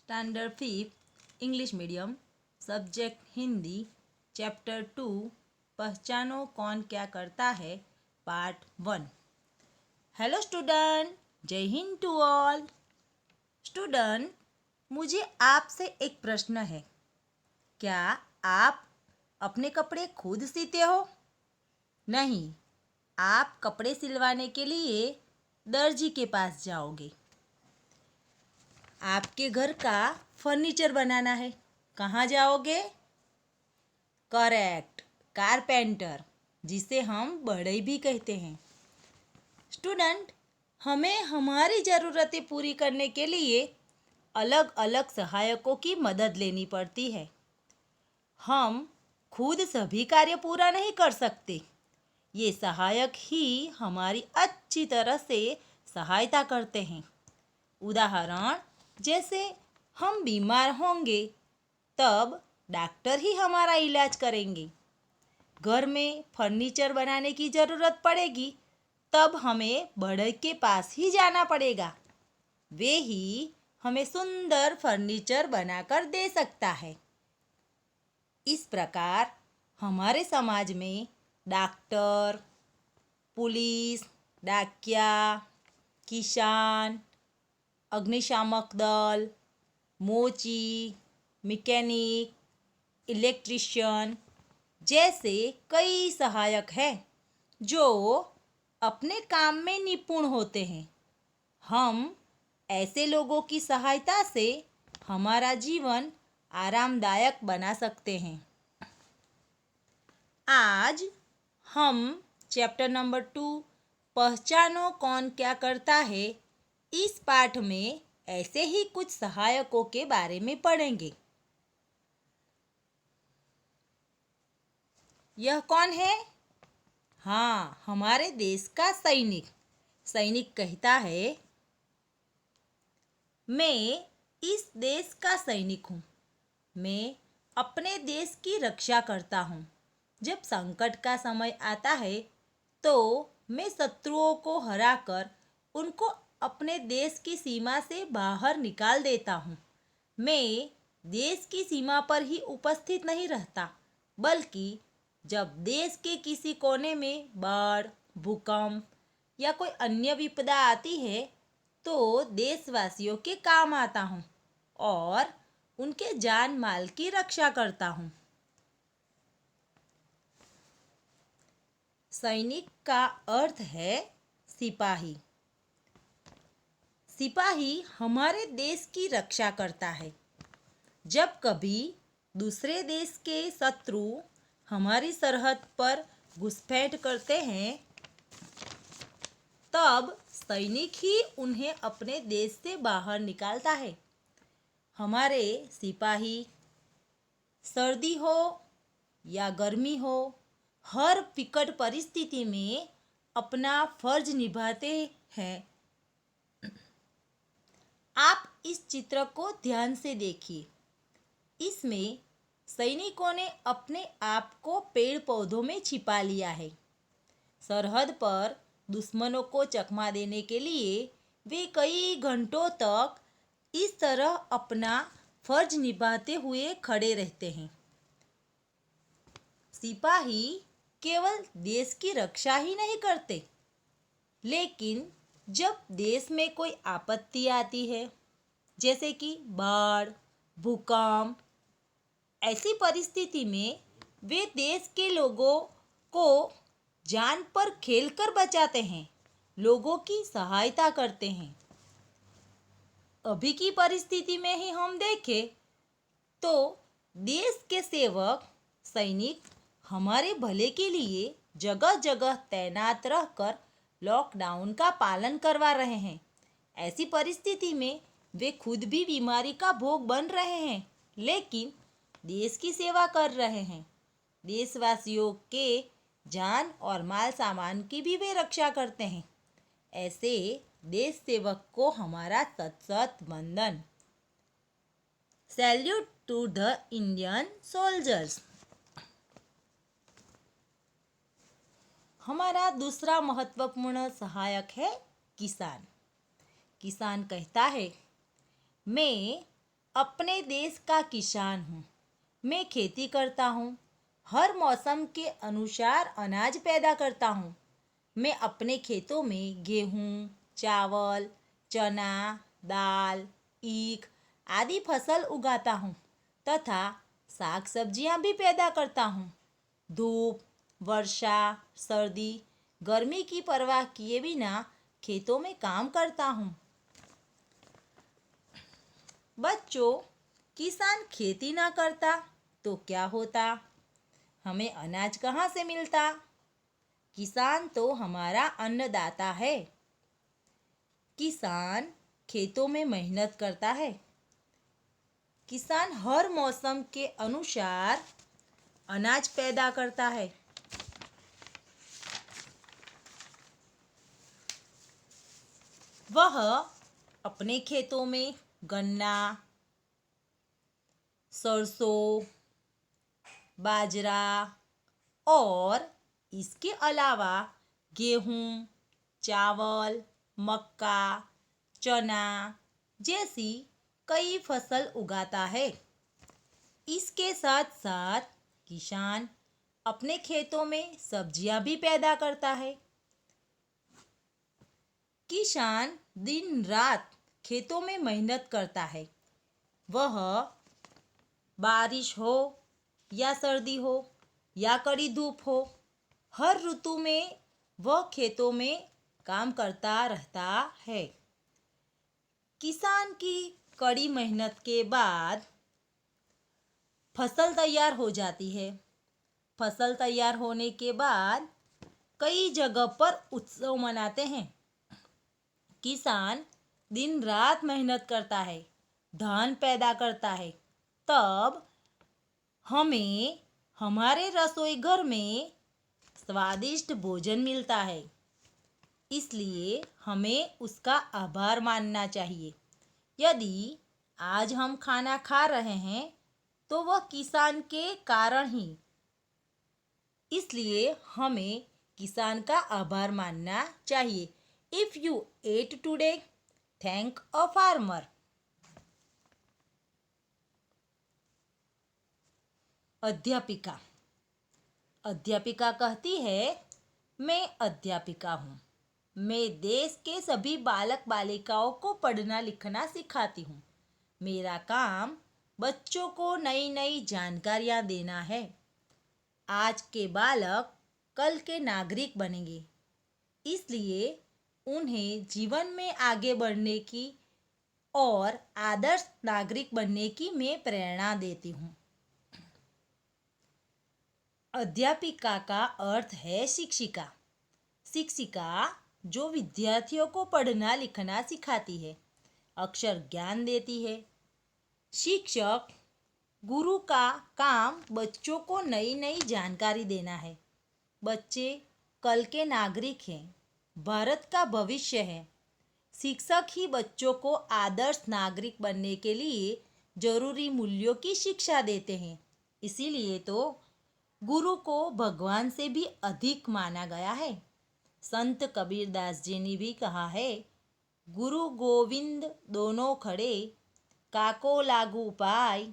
Standard 5 English medium subject Hindi chapter 2 पहचानो कौन क्या करता है पार्ट 1। हेलो स्टूडेंट, जय हिंद टू ऑल। स्टूडेंट, मुझे आपसे एक प्रश्न है। क्या आप अपने कपड़े खुद सीते हो? नहीं, आप कपड़े सिलवाने के लिए दर्जी के पास जाओगे। आपके घर का फर्नीचर बनाना है, कहाँ जाओगे? करेक्ट, कारपेंटर, जिसे हम बढ़ई भी कहते हैं। स्टूडेंट, हमें हमारी ज़रूरतें पूरी करने के लिए अलग अलग सहायकों की मदद लेनी पड़ती है। हम खुद सभी कार्य पूरा नहीं कर सकते। ये सहायक ही हमारी अच्छी तरह से सहायता करते हैं। उदाहरण जैसे हम बीमार होंगे तब डॉक्टर ही हमारा इलाज करेंगे। घर में फर्नीचर बनाने की ज़रूरत पड़ेगी तब हमें बढ़ई के पास ही जाना पड़ेगा। वे ही हमें सुंदर फर्नीचर बनाकर दे सकता है। इस प्रकार हमारे समाज में डॉक्टर, पुलिस, डाकिया, किसान, अग्निशामक दल, मोची, मैकेनिक, इलेक्ट्रिशियन जैसे कई सहायक हैं जो अपने काम में निपुण होते हैं। हम ऐसे लोगों की सहायता से हमारा जीवन आरामदायक बना सकते हैं। आज हम चैप्टर नंबर 2 पहचानो कौन क्या करता है इस पाठ में ऐसे ही कुछ सहायकों के बारे में पढ़ेंगे। यह कौन है? हाँ, हमारे देश का सैनिक। सैनिक कहता है, मैं इस देश का सैनिक हूँ। मैं अपने देश की रक्षा करता हूँ। जब संकट का समय आता है तो मैं शत्रुओं को हराकर उनको अपने देश की सीमा से बाहर निकाल देता हूँ। मैं देश की सीमा पर ही उपस्थित नहीं रहता, बल्कि जब देश के किसी कोने में बाढ़, भूकंप या कोई अन्य विपदा आती है तो देशवासियों के काम आता हूँ और उनके जान माल की रक्षा करता हूँ। सैनिक का अर्थ है सिपाही। सिपाही हमारे देश की रक्षा करता है। जब कभी दूसरे देश के शत्रु हमारी सरहद पर घुसपैठ करते हैं तब सैनिक ही उन्हें अपने देश से बाहर निकालता है। हमारे सिपाही सर्दी हो या गर्मी हो, हर विकट परिस्थिति में अपना फर्ज निभाते हैं। आप इस चित्र को ध्यान से देखिए। इसमें सैनिकों ने अपने आप को पेड़ पौधों में छिपा लिया है। सरहद पर दुश्मनों को चकमा देने के लिए वे कई घंटों तक इस तरह अपना फर्ज निभाते हुए खड़े रहते हैं। सिपाही केवल देश की रक्षा ही नहीं करते, लेकिन जब देश में कोई आपत्ति आती है, जैसे कि बाढ़, भूकंप, ऐसी परिस्थिति में वे देश के लोगों को जान पर खेलकर बचाते हैं, लोगों की सहायता करते हैं। अभी की परिस्थिति में ही हम देखें तो देश के सेवक सैनिक हमारे भले के लिए जगह जगह तैनात रहकर लॉकडाउन का पालन करवा रहे हैं। ऐसी परिस्थिति में वे खुद भी बीमारी का भोग बन रहे हैं, लेकिन देश की सेवा कर रहे हैं। देशवासियों के जान और माल सामान की भी वे रक्षा करते हैं। ऐसे देश सेवक को हमारा सत सत वंदन। Salute to the Indian soldiers. हमारा दूसरा महत्वपूर्ण सहायक है किसान। किसान कहता है, मैं अपने देश का किसान हूँ। मैं खेती करता हूँ। हर मौसम के अनुसार अनाज पैदा करता हूँ। मैं अपने खेतों में गेहूँ, चावल, चना, दाल, ईख आदि फसल उगाता हूँ तथा साग सब्जियाँ भी पैदा करता हूँ। धूप, वर्षा, सर्दी, गर्मी की परवाह किए बिना खेतों में काम करता हूँ। बच्चों, किसान खेती ना करता तो क्या होता? हमें अनाज कहाँ से मिलता? किसान तो हमारा अन्नदाता है। किसान खेतों में मेहनत करता है। किसान हर मौसम के अनुसार अनाज पैदा करता है। वह अपने खेतों में गन्ना, सरसों, बाजरा और इसके अलावा गेहूँ, चावल, मक्का, चना जैसी कई फसल उगाता है। इसके साथ साथ किसान अपने खेतों में सब्जियां भी पैदा करता है। किसान दिन रात खेतों में मेहनत करता है। वह बारिश हो या सर्दी हो या कड़ी धूप हो, हर ऋतु में वह खेतों में काम करता रहता है। किसान की कड़ी मेहनत के बाद फसल तैयार हो जाती है। फसल तैयार होने के बाद कई जगह पर उत्सव मनाते हैं। किसान दिन रात मेहनत करता है, धान पैदा करता है, तब हमें हमारे रसोई घर में स्वादिष्ट भोजन मिलता है। इसलिए हमें उसका आभार मानना चाहिए। यदि आज हम खाना खा रहे हैं तो वह किसान के कारण ही। इसलिए हमें किसान का आभार मानना चाहिए। If you ate today, thank a farmer. अध्यापिका। अध्यापिका कहती है, मैं अध्यापिका हूँ। मैं देश के सभी बालक बालिकाओं को पढ़ना लिखना सिखाती हूँ। मेरा काम बच्चों को नई नई जानकारियाँ देना है। आज के बालक कल के नागरिक बनेंगे, इसलिए उन्हें जीवन में आगे बढ़ने की और आदर्श नागरिक बनने की मैं प्रेरणा देती हूँ। अध्यापिका का अर्थ है शिक्षिका। शिक्षिका जो विद्यार्थियों को पढ़ना लिखना सिखाती है, अक्षर ज्ञान देती है। शिक्षक गुरु का काम बच्चों को नई नई जानकारी देना है। बच्चे कल के नागरिक हैं, भारत का भविष्य है। शिक्षक ही बच्चों को आदर्श नागरिक बनने के लिए जरूरी मूल्यों की शिक्षा देते हैं। इसीलिए तो गुरु को भगवान से भी अधिक माना गया है। संत कबीरदास जी ने भी कहा है, गुरु गोविंद दोनों खड़े, काको लागू पाय,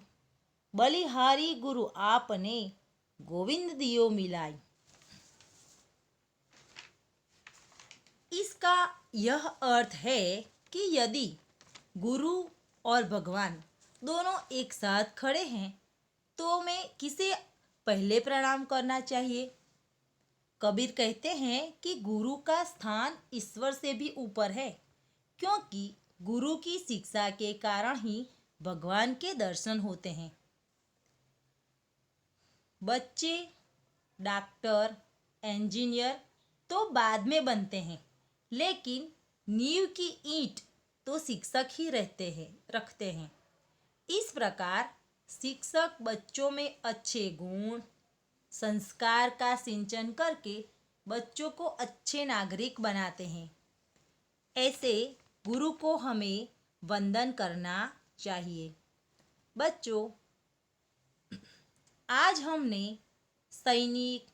बलिहारी गुरु आपने, गोविंद दियो मिलाई। इसका यह अर्थ है कि यदि गुरु और भगवान दोनों एक साथ खड़े हैं तो मैं किसे पहले प्रणाम करना चाहिए? कबीर कहते हैं कि गुरु का स्थान ईश्वर से भी ऊपर है, क्योंकि गुरु की शिक्षा के कारण ही भगवान के दर्शन होते हैं। बच्चे डॉक्टर, इंजीनियर तो बाद में बनते हैं, लेकिन नींव की ईंट तो शिक्षक ही रखते हैं। इस प्रकार शिक्षक बच्चों में अच्छे गुण, संस्कार का सिंचन करके बच्चों को अच्छे नागरिक बनाते हैं। ऐसे गुरु को हमें वंदन करना चाहिए। बच्चों, आज हमने सैनिक,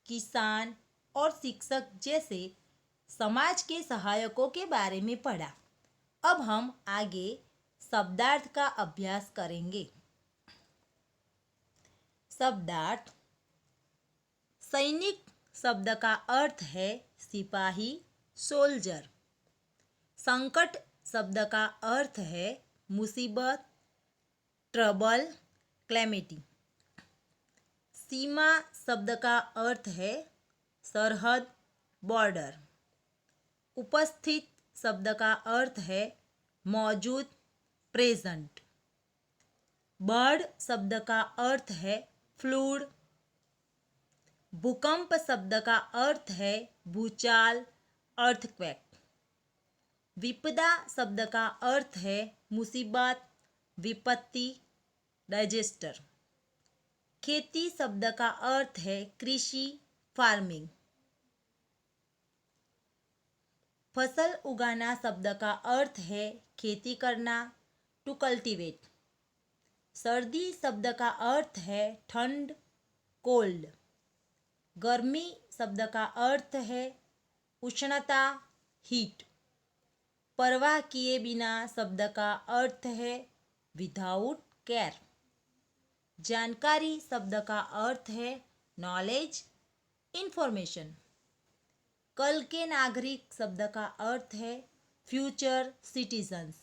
किसान और शिक्षक जैसे समाज के सहायकों के बारे में पढ़ा। अब हम आगे शब्दार्थ का अभ्यास करेंगे। शब्दार्थ। सैनिक शब्द का अर्थ है सिपाही, सोल्जर। संकट शब्द का अर्थ है मुसीबत, ट्रबल, क्लैमिटी। सीमा शब्द का अर्थ है सरहद, बॉर्डर। उपस्थित शब्द का अर्थ है मौजूद, प्रेजेंट। बर्ड शब्द का अर्थ है फ्लूड। भूकंप शब्द का अर्थ है भूचाल, अर्थक्वेक। विपदा शब्द का अर्थ है मुसीबत, विपत्ति, डिजास्टर। खेती शब्द का अर्थ है कृषि, फार्मिंग। फसल उगाना शब्द का अर्थ है खेती करना, टू कल्टीवेट। सर्दी शब्द का अर्थ है ठंड, कोल्ड। गर्मी शब्द का अर्थ है उष्णता, हीट। परवाह किए बिना शब्द का अर्थ है विदाउट केयर। जानकारी शब्द का अर्थ है नॉलेज, इंफॉर्मेशन। कल के नागरिक शब्द का अर्थ है फ्यूचर सिटीजन्स।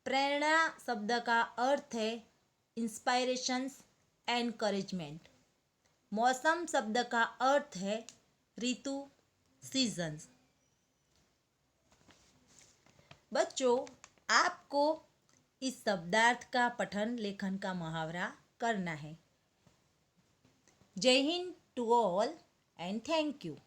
प्रेरणा शब्द का अर्थ है इंस्पायरेशंस, एनकरेजमेंट। मौसम शब्द का अर्थ है ऋतु, सीजन्स। बच्चों, आपको इस शब्दार्थ का पठन लेखन का मुहावरा करना है। Jai Hind to all and thank you.